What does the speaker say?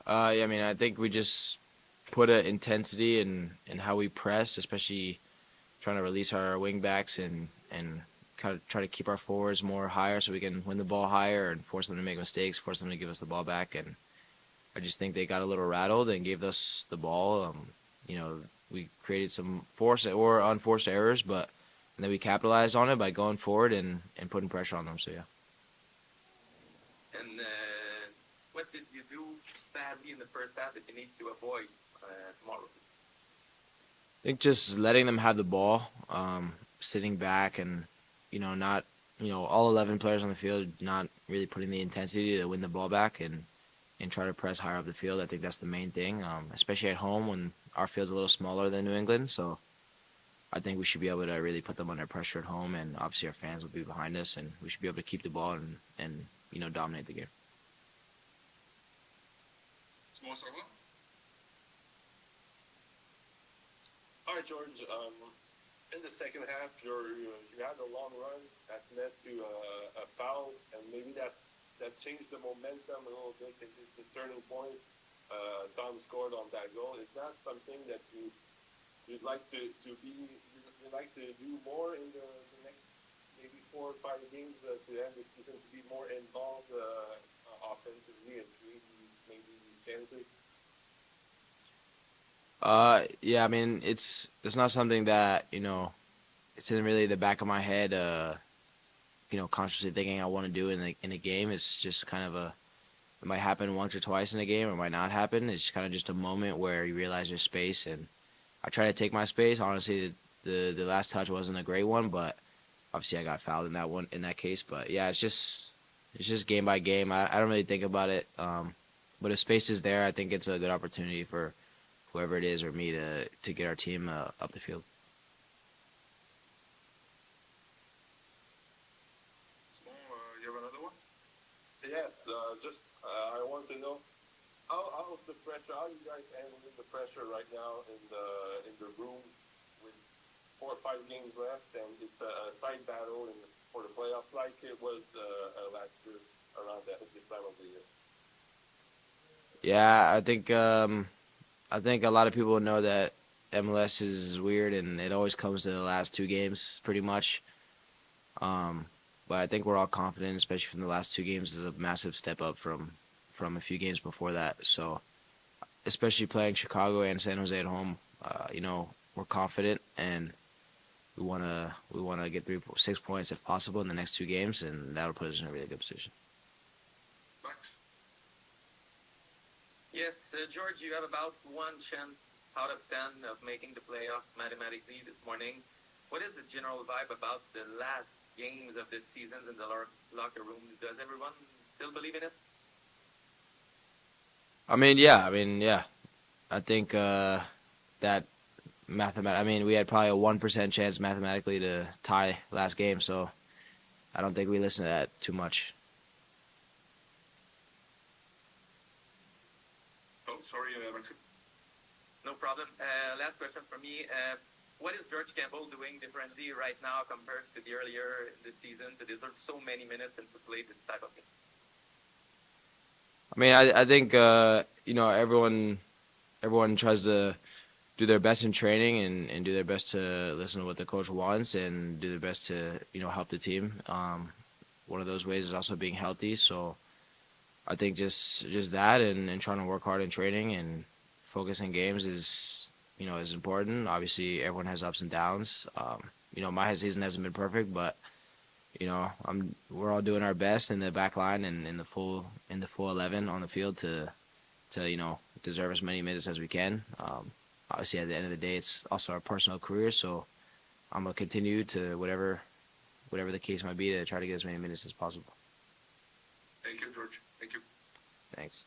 Yeah, I mean, I think we just put an intensity in how we press, especially trying to release our wing backs and kind of try to keep our forwards more higher so we can win the ball higher and force them to make mistakes, force them to give us the ball back. And I just think they got a little rattled and gave us the ball. You know, we created some forced or unforced errors, but and then we capitalized on it by going forward and putting pressure on them. So yeah. And what did you do badly in the first half that you need to avoid tomorrow? I think just letting them have the ball, sitting back and not all 11 players on the field not really putting the intensity to win the ball back and try to press higher up the field. I think that's the main thing, especially at home when our field's a little smaller than New England. So I think we should be able to really put them under pressure at home, and obviously our fans will be behind us, and we should be able to keep the ball and dominate the game. Small circle. All right, George. In the second half, you had a long run that led to a foul, and maybe that changed the momentum a little bit. It's the turning point. Tom scored on that goal. Is that something that you'd like to be? You'd like to do more in the next maybe 4 or 5 games to end the season to be more involved offensively and maybe defensively. Yeah, I mean it's not something that it's in really the back of my head. Consciously thinking I want to do in a game. It's just kind of it might happen once or twice in a game, or it might not happen. It's kind of just a moment where you realize there's space, and I try to take my space. Honestly, the last touch wasn't a great one, but obviously I got fouled in that case. But yeah, it's just game by game. I don't really think about it. But if space is there, I think it's a good opportunity for whoever it is or me to get our team up the field. Small, you have another one? Yes. I want to know how's the pressure? How are you guys handling the pressure right now in the room with 4 or 5 games left, and it's a tight battle for the playoffs, like it was last year around this time of the year. Yeah, I think a lot of people know that MLS is weird and it always comes to the last two games pretty much. Um, but I think we're all confident, especially from the last two games, is a massive step up from a few games before that. So especially playing Chicago and San Jose at home, we're confident and we wanna get 6 points if possible in the next two games, and that'll put us in a really good position. Max? Yes, George, you have about one chance out of 10 of making the playoffs mathematically this morning. What is the general vibe about the last games of this season in the locker room? Does everyone still believe in it? I mean, yeah. I think that I mean, we had probably a 1% chance mathematically to tie last game, so I don't think we listen to that too much. Oh, sorry, Maxime. No problem. Last question for me. What is George Campbell doing differently right now compared to the earlier in the season to deserve so many minutes and to play this type of game? I mean, I think everyone tries to do their best in training and do their best to listen to what the coach wants and do their best to help the team. One of those ways is also being healthy. So I think just that and trying to work hard in training and focus in games is important. Obviously, everyone has ups and downs. My season hasn't been perfect, but we're all doing our best in the back line and in the full 11 on the field to deserve as many minutes as we can. Obviously, at the end of the day, it's also our personal career, so I'm gonna continue to whatever the case might be to try to get as many minutes as possible. Thank you, George. Thank you. Thanks.